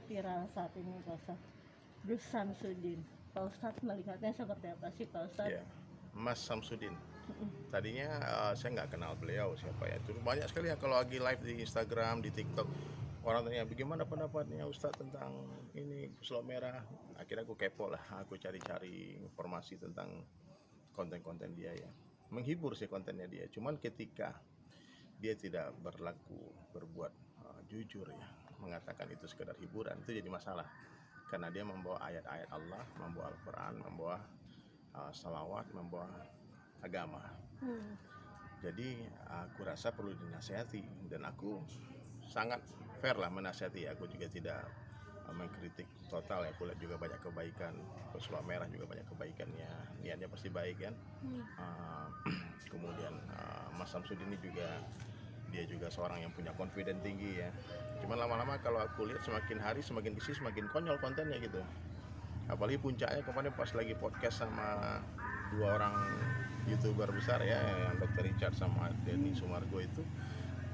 viral saat ini Pak Ustadz, Gus Samsudin. Pak Ustadz melihatnya seperti apa sih Pak Ustadz? Ya, Mas Samsudin. Tadinya saya nggak kenal beliau siapa ya. Terus banyak sekali ya kalau lagi live di Instagram, di TikTok, orang tanya bagaimana pendapatnya Ustadz tentang ini Pulau Merah. Akhirnya aku kepo lah, aku cari-cari informasi tentang konten-konten dia ya. Menghibur sih kontennya dia. Cuman ketika dia tidak berbuat jujur ya, mengatakan itu sekedar hiburan, itu jadi masalah. Karena dia membawa ayat-ayat Allah, membawa Al-Quran, membawa salawat, membawa agama. Jadi aku rasa perlu dinasihati, dan aku sangat fair lah menasihati. Aku juga tidak mengkritik total ya. Aku lihat juga banyak kebaikan, Pulau Merah juga banyak kebaikannya, niatnya pasti baik kan. Kemudian Mas Samsudin ini juga, dia juga seorang yang punya confidence tinggi ya. Cuman lama-lama kalau aku lihat semakin hari semakin kesini semakin konyol kontennya gitu. Apalagi puncaknya kemarin pas lagi podcast sama dua orang YouTuber besar ya, yang Dr. Richard sama Denny Sumargo itu,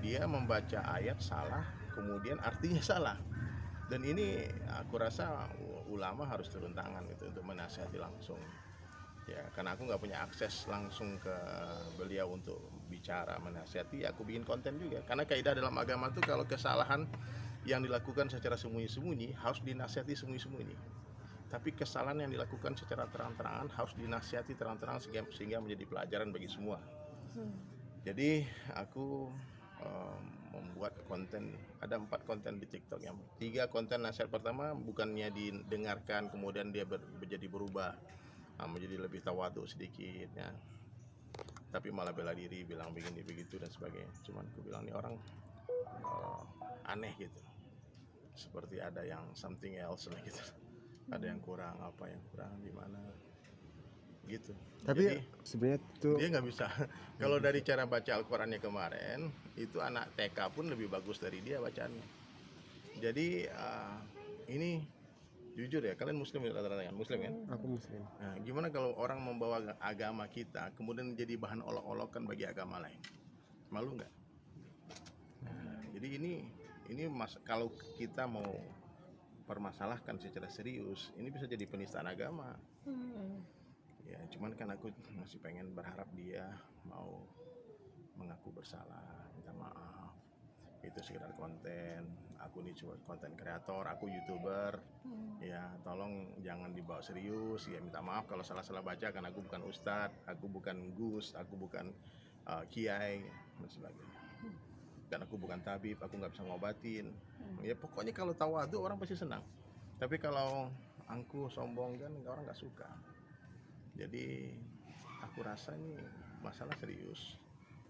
dia membaca ayat salah, kemudian artinya salah. Dan ini aku rasa ulama harus turun tangan gitu untuk menasihati langsung. Ya, karena aku nggak punya akses langsung ke beliau untuk bicara menasihati, aku bikin konten juga. Karena kaidah dalam agama tuh kalau kesalahan yang dilakukan secara sembunyi-sembunyi harus dinasihati sembunyi-sembunyi. Tapi kesalahan yang dilakukan secara terang-terangan harus dinasihati terang-terangan sehingga menjadi pelajaran bagi semua. Jadi aku membuat konten, ada 4 konten di TikTok, yang 3 konten nasihat pertama bukannya didengarkan, kemudian dia menjadi berubah menjadi lebih tawadhu sedikit ya, tapi malah bela diri, bilang begini begitu dan sebagainya. Cuman aku bilang ini orang aneh gitu, seperti ada yang something else lah gitu, ada yang kurang, apa yang kurang di mana gitu. Tapi jadi sebenarnya tuh dia nggak bisa. Kalau dari cara baca Al-Qurannya kemarin itu anak TK pun lebih bagus dari dia bacaannya. Jadi ini jujur ya, kalian muslim ya, rata-rata kan muslim kan? aku muslim. Nah, gimana kalau orang membawa agama kita kemudian jadi bahan olok-olokan bagi agama lain? Malu nggak? Nah, jadi ini kalau kita mau permasalahkan secara serius, ini bisa jadi penistaan agama. Ya, cuman kan aku masih pengen berharap dia mau mengaku bersalah, minta maaf. Itu sekedar konten, aku ini cuma konten kreator, aku YouTuber. Ya, tolong jangan dibawa serius. Ya, minta maaf kalau salah-salah baca, karena aku bukan ustadz, aku bukan gus, aku bukan kiai dan sebagainya. Dan aku bukan tabib, aku nggak bisa ngobatin. Ya pokoknya kalau tawadhu orang pasti senang. Tapi kalau angkuh, sombong kan orang nggak suka. Jadi aku rasa ini masalah serius,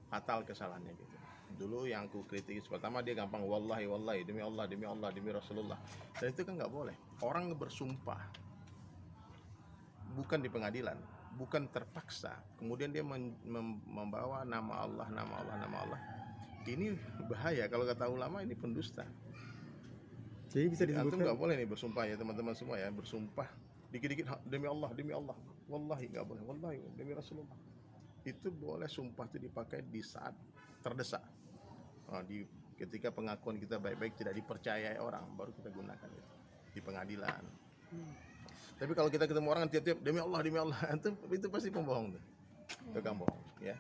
fatal kesalahannya gitu. Dulu yang aku kritik pertama, dia gampang wallahi wallahi, demi Allah demi Allah demi Rasulullah, dan itu kan nggak boleh. Orang bersumpah bukan di pengadilan, bukan terpaksa, kemudian dia membawa nama Allah, nama Allah, nama Allah. Ini bahaya, kalau kata ulama ini pendusta. Jadi bisa Antum disebutkan nggak boleh nih bersumpah ya teman-teman semua ya, bersumpah dikit-dikit demi Allah, wallahi nggak boleh, wallahi demi Rasulullah. Itu boleh sumpah itu dipakai di saat terdesak. Ketika pengakuan kita baik-baik tidak dipercayai orang, baru kita gunakan itu di pengadilan. Tapi kalau kita ketemu orang tiap-tiap demi Allah, itu pasti pembohong tuh, tukang bohong ya.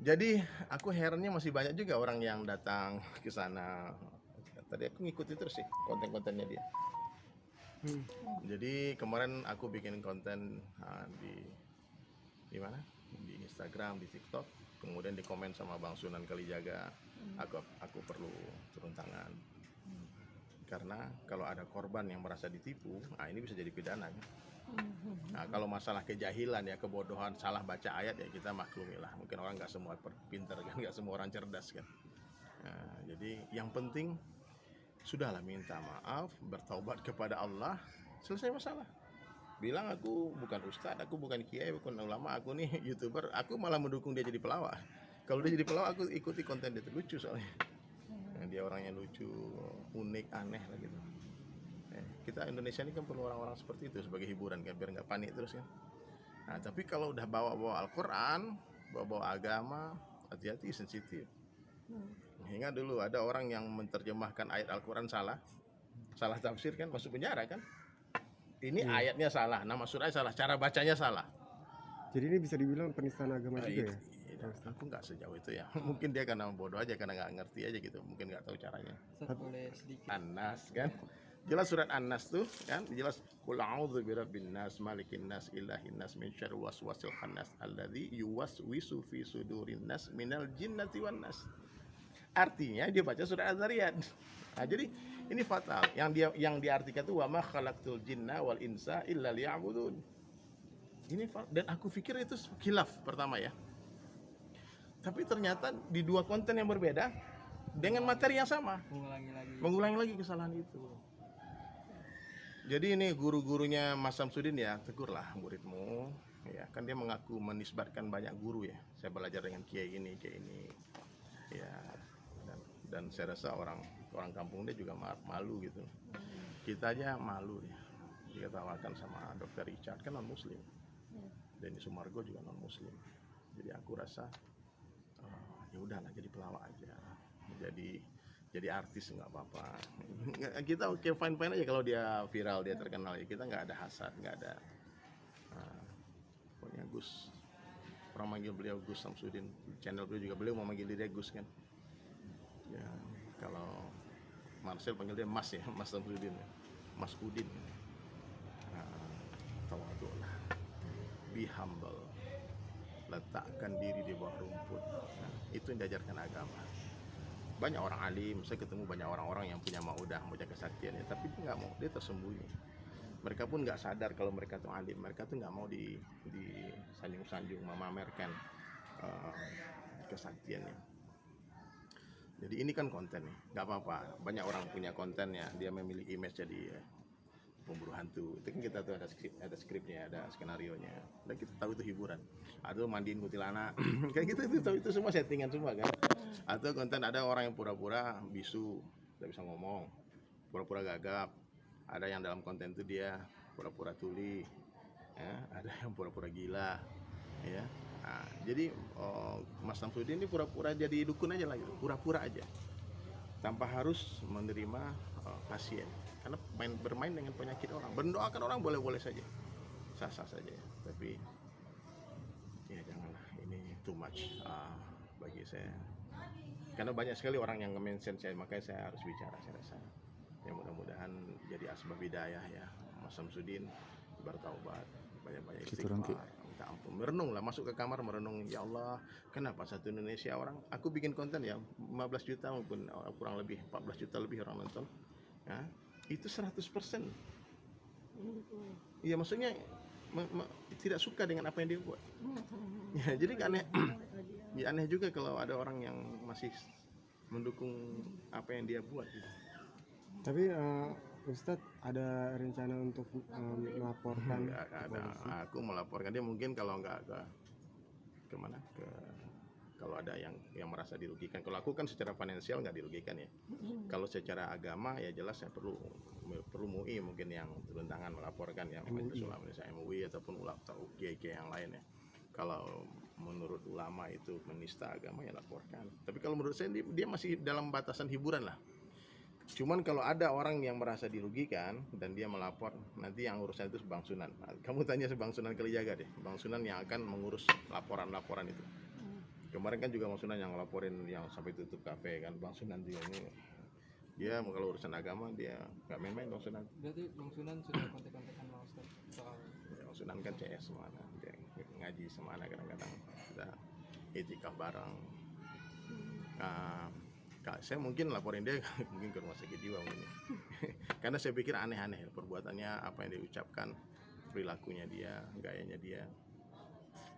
Jadi aku herannya masih banyak juga orang yang datang ke sana. Tadi aku ngikuti terus sih konten-kontennya dia. Jadi kemarin aku bikin konten di mana? Di Instagram, di TikTok, kemudian dikomen sama Bang Sunan Kalijaga. Aku perlu turun tangan. Karena kalau ada korban yang merasa ditipu, ini bisa jadi pidana kan. Nah, kalau masalah kejahilan ya, kebodohan, salah baca ayat ya kita maklumi lah. Mungkin orang nggak semua pintar kan, nggak semua orang cerdas kan. Nah, jadi yang penting sudahlah, minta maaf, bertaubat kepada Allah, selesai masalah. Bilang aku bukan ustadz, aku bukan kiai, bukan ulama, aku nih YouTuber. Aku malah mendukung dia jadi pelawak. Kalau dia jadi pelawak, aku ikuti konten dia, lucu soalnya. Dia orangnya lucu, unik, aneh lah gitu. Kita Indonesia ini kan perlu orang-orang seperti itu sebagai hiburan kan, biar nggak panik terus kan. Nah, tapi kalau udah bawa-bawa Al-Quran, bawa-bawa agama, hati-hati, sensitif. Hingga dulu ada orang yang menerjemahkan ayat Al-Quran salah salah tafsir kan masuk penjara kan. Ini ayatnya salah, nama suratnya salah, cara bacanya salah. Jadi ini bisa dibilang penistaan agama juga ya? Aku nggak sejauh itu ya. Mungkin dia karena bodoh aja, karena nggak ngerti aja gitu. Mungkin nggak tahu caranya. Boleh sedikit. An-Nas kan. Jelas surat An-Nas tuh kan jelas qul a'udzu birabbin nas malikin nas ilahin nas min syarri waswasil khannas alladzi yuwaswisu fi sudurin nas minal jinnati wan nas. Artinya dia baca surat Az-Zariyat. Nah, jadi ini fatal. Yang diartikan itu wa ma khalaqtul jinna wal insa illa liya'budun. Ini dan aku pikir itu khilaf pertama ya. Tapi ternyata di dua konten yang berbeda dengan materi yang sama. Mengulangi lagi kesalahan itu. Jadi ini guru-gurunya Mas Samsudin ya, tegurlah muridmu. Ya, kan dia mengaku menisbatkan banyak guru ya. Saya belajar dengan kiai ini. Ya, dan saya rasa orang kampung dia juga malu gitu. Kita aja malu ya. Dikatakan sama Dr. Richard kan non muslim. Denny Sumargo juga non muslim. Jadi aku rasa ya udahlah jadi pelawak aja. Jadi artis nggak apa-apa. Kita oke fine aja kalau dia viral, dia terkenal ya. Kita nggak ada hasad, nggak ada. Pokoknya Gus, orang manggil beliau Gus Samsudin, channel beliau juga beliau mau manggil dia Gus kan. Ya kalau Marcel panggil dia Mas ya, Mas Samsudin, Mas Udin. Tawadhu lah, be humble, letakkan diri di bawah rumput. Itu yang diajarkan agama. Banyak orang alim, saya ketemu banyak orang-orang yang punya maudah, punya kesaktian ya, tapi dia nggak mau, dia tersembunyi. Mereka pun nggak sadar kalau mereka tuh alim, mereka tuh nggak mau di sanjung-sanjung, memamerkan kesaktiannya. Jadi ini kan konten nih, nggak apa-apa. Banyak orang punya kontennya, dia memiliki image jadi pemburu hantu. Itu kan kita tuh ada skripnya, ada skenarionya. Dan kita tahu itu hiburan. Atau mandiin kuntilanak, kayak gitu itu semua settingan semua kan. Atau konten ada orang yang pura-pura bisu, tidak bisa ngomong, pura-pura gagap. Ada yang dalam konten itu dia pura-pura tuli, ya. Ada yang pura-pura gila, ya. Nah, jadi Mas Samsudin ini pura-pura jadi dukun aja lah gitu, pura-pura aja, tanpa harus menerima pasien. Karena bermain dengan penyakit orang, mendoakan orang boleh-boleh saja, sah-sah saja. Tapi ya janganlah, ini too much bagi saya. Karena banyak sekali orang yang nge-mention saya, makanya saya harus bicara. Saya rasa ya mudah-mudahan jadi asbab hidayah ya. Mas Samsudin bertaubat, banyak-banyak istighfar, minta ampun, merenung lah, masuk ke kamar merenung, ya Allah, kenapa satu Indonesia orang, aku bikin konten ya 15 juta maupun kurang lebih 14 juta lebih orang nonton ya, itu 100%. Iya, maksudnya tidak suka dengan apa yang dia buat. Ya, jadi aneh. Ya aneh juga kalau ada orang yang masih mendukung apa yang dia buat gitu. Tapi Ustadz ada rencana untuk melaporkan? Nggak ada. Aku melaporkan dia mungkin kalau nggak kemana, kalau ada yang merasa dirugikan. Kalau aku kan secara finansial nggak dirugikan ya. Kalau secara agama ya jelas saya perlu MUI mungkin yang turun tangan melaporkan, yang Majelis Ulama Indonesia MUI ataupun ulama atau GK yang lain ya. Kalau menurut ulama itu menista agama ya laporkan. Tapi kalau menurut saya dia masih dalam batasan hiburan lah. Cuman kalau ada orang yang merasa dirugikan dan dia melapor, nanti yang urusan itu Bang Sunan. Nah, kamu tanya Bang Sunan Kalijaga deh, Bang Sunan yang akan mengurus laporan-laporan itu. Kemarin kan juga Bang Sunan yang ngelaporin yang sampai tutup kafe kan, Bang Sunan juga ini. Dia kalau urusan agama dia nggak main-main Bang Sunan. Berarti Bang Sunan sudah kontak-kontakan sama Ustaz soal ya, Bang Sunan kan CS semana, dia ngaji semana kadang-kadang kita itikaf bareng. Saya mungkin laporin dia mungkin ke rumah sakit jiwa mungkin. Karena saya pikir aneh-aneh perbuatannya, apa yang dia ucapkan, perilakunya dia, gayanya dia.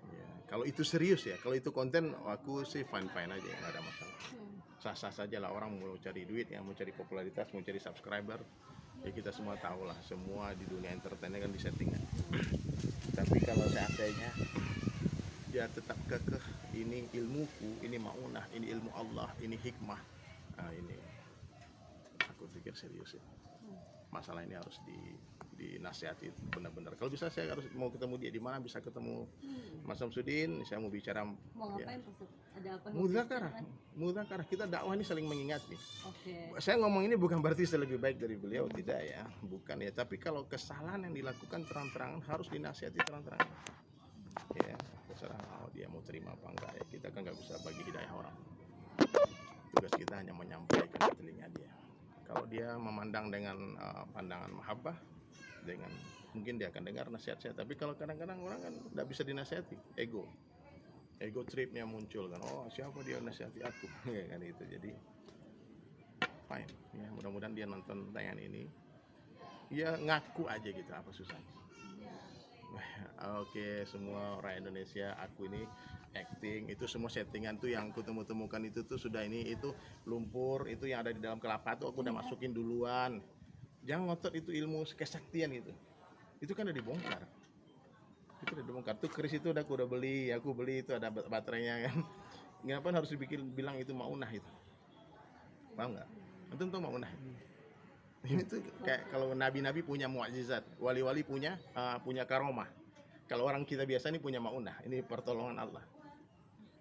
Ya, kalau itu serius ya, kalau itu konten aku sih fine-fine aja, nggak ada masalah. Sah-sah saja lah, orang mau cari duit ya, mau cari popularitas, mau cari subscriber. Ya kita semua tahu lah, semua di dunia entertainnya kan disetting kan. Tapi kalau seandainya dia tetap kekeh, ini ilmuku, ini maunah, ini ilmu Allah, ini hikmah. Nah ini aku pikir serius ya. Masalah ini harus dinasihati benar-benar. Kalau bisa saya harus mau ketemu dia di mana bisa ketemu Mas Samsudin, saya mau bicara. Mau ya. ngapain Pak? ada apa? Mudzakarah kita dakwah ini saling mengingatkan. Oke. Saya ngomong ini bukan berarti saya lebih baik dari beliau, tidak ya, bukan ya. Tapi kalau kesalahan yang dilakukan terang-terangan harus dinasihati terang-terangan. Ya, terserah dia mau terima apa enggak ya. Kita kan nggak bisa bagi hidayah orang. Tugas kita hanya menyampaikan ke telinga dia. Kalau dia memandang dengan pandangan mahabbah, dengan mungkin dia akan dengar nasihat saya. Tapi kalau kadang-kadang orang kan nggak bisa dinasihati, ego tripnya muncul kan. Oh, siapa dia nasihati aku? Kan itu. Jadi fine ya, mudah-mudahan dia nonton tayangan ini ya, ngaku aja gitu, apa susahnya. Oke, semua orang Indonesia, aku ini acting, itu semua settingan tuh yang aku temukan itu tuh sudah itu lumpur, itu yang ada di dalam kelapa tuh aku udah masukin duluan. Jangan ngotot, itu ilmu kesaktian itu kan udah dibongkar. Itu udah dibongkar tuh, keris itu aku udah beli itu ada baterainya kan. Kenapa harus bilang itu maunah itu? Paham nggak? Antum tahu maunah? Ini tuh kayak kalau nabi-nabi punya mukjizat, wali-wali punya karomah. Kalau orang kita biasa ini punya maunah, ini pertolongan Allah.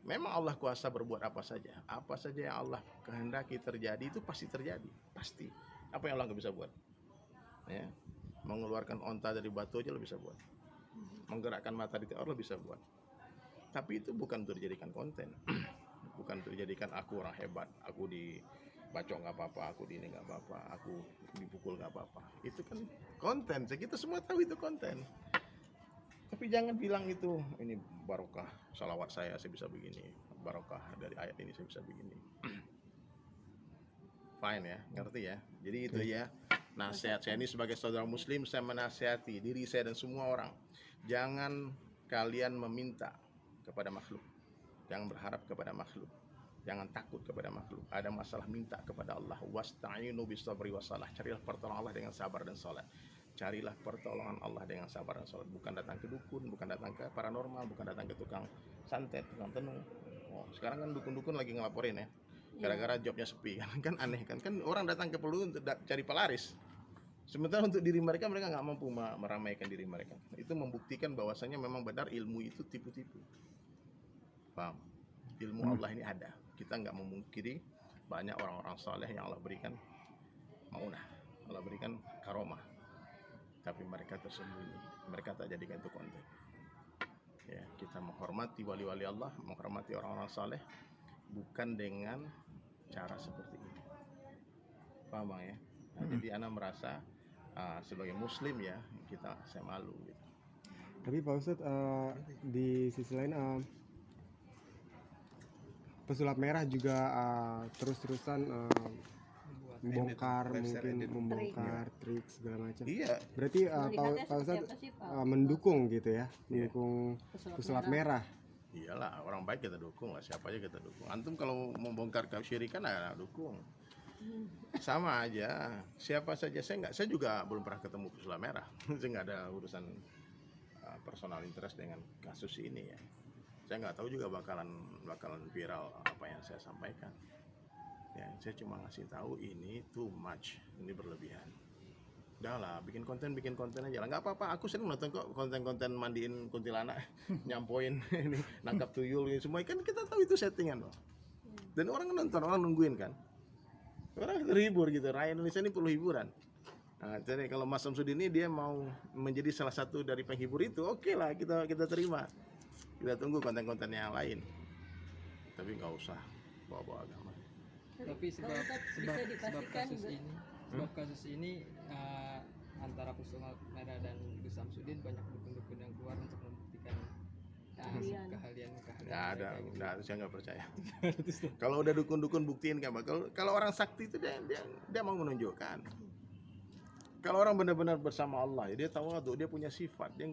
Memang Allah kuasa berbuat apa saja yang Allah kehendaki terjadi itu pasti terjadi, pasti. Apa yang Allah nggak bisa buat? Ya, mengeluarkan onta dari batu aja lo bisa buat. Menggerakkan matahari Allah bisa buat. Tapi itu bukan untuk dijadikan konten. Bukan untuk dijadikan aku orang hebat, aku dibacok nggak apa-apa, aku di ini nggak apa-apa, aku dipukul nggak apa-apa. Itu kan konten. Kita semua tahu itu konten. Tapi jangan bilang itu ini barokah salawat saya bisa begini, barokah dari ayat ini saya bisa begini. Fine ya, ngerti ya. Jadi itu ya nasihat saya ini sebagai saudara muslim, saya menasihati diri saya dan semua orang. Jangan kalian meminta kepada makhluk, jangan berharap kepada makhluk, jangan takut kepada makhluk. Ada masalah minta kepada Allah. Wasta'inu bisabri wassalah. Carilah pertolongan Allah dengan sabar dan salat. Carilah pertolongan Allah dengan sabar dan salat. Bukan datang ke dukun, bukan datang ke paranormal, bukan datang ke tukang santet, tukang tenung. Oh, sekarang kan dukun-dukun lagi ngelaporin ya, gara-gara jobnya sepi kan aneh kan orang datang ke pelulu untuk cari pelaris, sementara untuk diri mereka nggak mampu meramaikan diri mereka. Itu membuktikan bahwasanya memang benar ilmu itu tipu-tipu. Paham? Ilmu Allah ini ada, kita nggak memungkiri banyak orang-orang saleh yang Allah berikan maunah, Allah berikan karomah, tapi mereka tersembunyi, mereka tak jadikan itu konten. Ya, kita menghormati wali-wali Allah, menghormati orang-orang saleh bukan dengan cara seperti ini. Paham ya? Nah, jadi ana merasa sebagai muslim ya, saya malu gitu. Tapi Pak Ustadz, di sisi lain pesulap merah juga terus-terusan membongkar trik segala macam. Iya. Berarti Pak Ustadz mendukung gitu ya, mendukung pesulap merah. Iyalah, orang baik kita dukung lah, siapa aja kita dukung. Antum kalau membongkar kesyirikan dukung. Sama aja, siapa saja. Saya juga belum pernah ketemu pesulap merah. Saya nggak ada urusan personal interest dengan kasus ini ya. Saya nggak tahu juga bakalan viral apa yang saya sampaikan. Ya, saya cuma ngasih tahu ini too much, ini berlebihan. Udah lah, bikin konten aja lah, nggak apa-apa. Aku sering nonton kok konten mandiin kuntilanak, nyampoin ini, nangkap tuyul ini semua, kan kita tahu itu settingan loh. Dan orang nonton, orang nungguin kan, orang terhibur gitu. Rakyat Indonesia ini perlu hiburan. Nah, jadi kalau Mas Samsudin ini dia mau menjadi salah satu dari penghibur itu, oke lah, kita terima. Kita tunggu konten-konten yang lain, tapi nggak usah bawa-bawa agama. Tapi sebab kasus ini antara pesulap merah dan Gus Samsudin banyak dukun-dukun yang keluar untuk membuktikan keahlian. Nggak ada, saya nggak percaya. Kalau udah dukun-dukun buktiin kan, kalau orang sakti itu dia mau menunjukkan. Kalau orang benar-benar bersama Allah, dia tawadhu, dia punya sifat, dia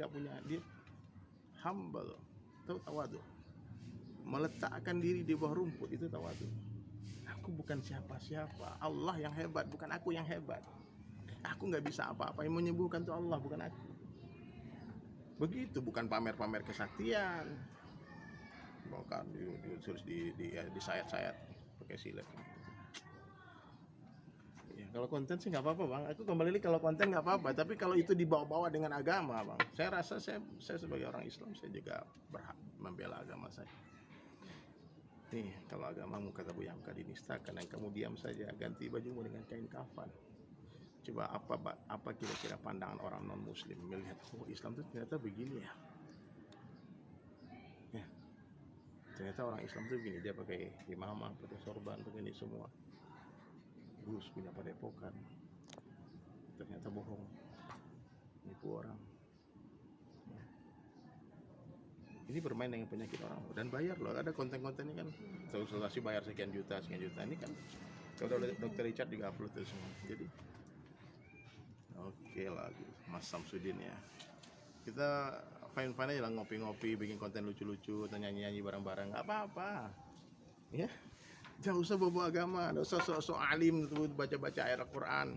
humble, itu tawadhu. Meletakkan diri di bawah rumput itu tawadhu. Aku bukan siapa-siapa, Allah yang hebat, bukan aku yang hebat. Aku nggak bisa apa-apa, yang menyembuhkan itu Allah, bukan aku. Begitu, bukan pamer-pamer kesaktian. Bukan ditulis di sayat-sayat pakai silet. Ya, kalau konten sih nggak apa-apa bang. Aku kembali lagi, kalau konten nggak apa-apa. Tapi kalau itu dibawa-bawa dengan agama bang, saya rasa saya sebagai orang Islam saya juga berhak membela agama saya. Nih, kalau agamamu kata Buya Hamka dinistakan dan kamu diam saja, ganti bajumu dengan kain kafan. Coba apa kira-kira pandangan orang non muslim melihat Islam itu ternyata begini ya. Ya, ternyata orang Islam itu begini, dia pakai imamah, pakai sorban, pakai ini semua. Gus punya padepokan. Ternyata bohong. Nipu orang. Ini bermain dengan penyakit orang dan bayar loh, ada konten-kontennya kan, konsultasi bayar sekian juta ini kan. Kalau Dr. Richard juga upload itu semua. Jadi oke lah Mas Samsudin ya, kita fine aja lah, ngopi-ngopi, bikin konten lucu-lucu, nyanyi-nyanyi bareng-bareng, nggak apa-apa ya. Jangan usah bawa agama, nggak usah sok-sok alim tuh baca-baca ayat Al-Quran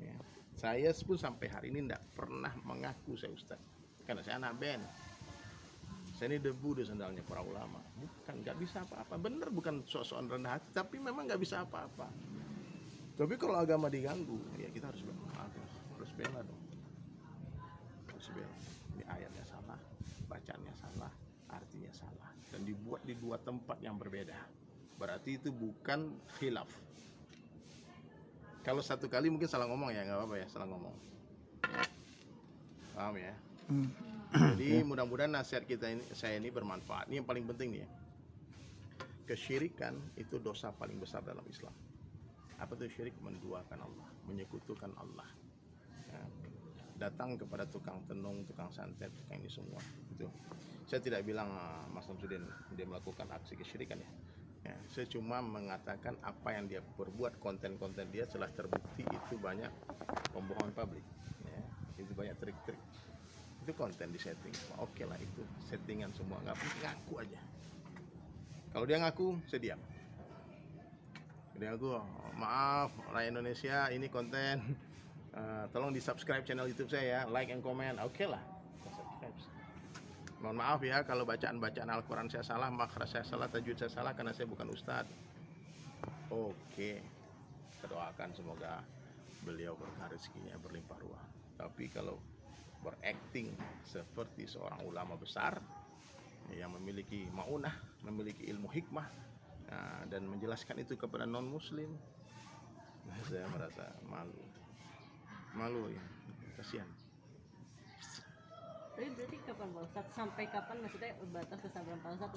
ya. Saya pun sampai hari ini tidak pernah mengaku saya ustaz, karena saya anak band. Saya ini debu di sandalnya para ulama. Bukan, nggak bisa apa-apa. Bener, bukan sok-sokan rendah hati, tapi memang nggak bisa apa-apa. Tapi kalau agama diganggu, ya kita harus bela dong. Harus bela. Ini ayatnya salah, bacaannya salah, artinya salah, dan dibuat di dua tempat yang berbeda. Berarti itu bukan khilaf. Kalau satu kali mungkin salah ngomong ya, nggak apa-apa ya, salah ngomong. Paham ya? Jadi mudah-mudahan nasihat saya ini bermanfaat. Ini yang paling penting nih ya. Kesyirikan itu dosa paling besar dalam Islam. Apa itu syirik? Menduakan Allah, menyekutukan Allah. Ya. Datang kepada tukang tenung, tukang santet, tukang ini semua. Itu. Saya tidak bilang Mas Samsudin dia melakukan aksi kesyirikan ya. Ya, saya cuma mengatakan apa yang dia perbuat, konten-konten dia telah terbukti itu banyak pembohongan publik. Ya. Itu banyak trik-trik. Itu konten di setting, oke lah, itu settingan semua, nggak penting, ngaku aja. Kalau dia ngaku, saya diam. Dia ngaku, maaf rakyat Indonesia, ini konten, tolong di subscribe channel YouTube saya ya, like and comment, oke lah, subscribe. Mohon maaf ya kalau bacaan Al-Quran saya salah, makhraj saya salah, tajwid saya salah, karena saya bukan ustadz. Oke, kita doakan semoga beliau berkah rezekinya berlimpah ruah. Tapi kalau berakting seperti seorang ulama besar yang memiliki maunah, memiliki ilmu hikmah, dan menjelaskan itu kepada non muslim, saya merasa malu ya, kasihan. Tapi berarti kapan Pak Ustadz? Sampai kapan maksudnya batas kesabaran Pak Ustadz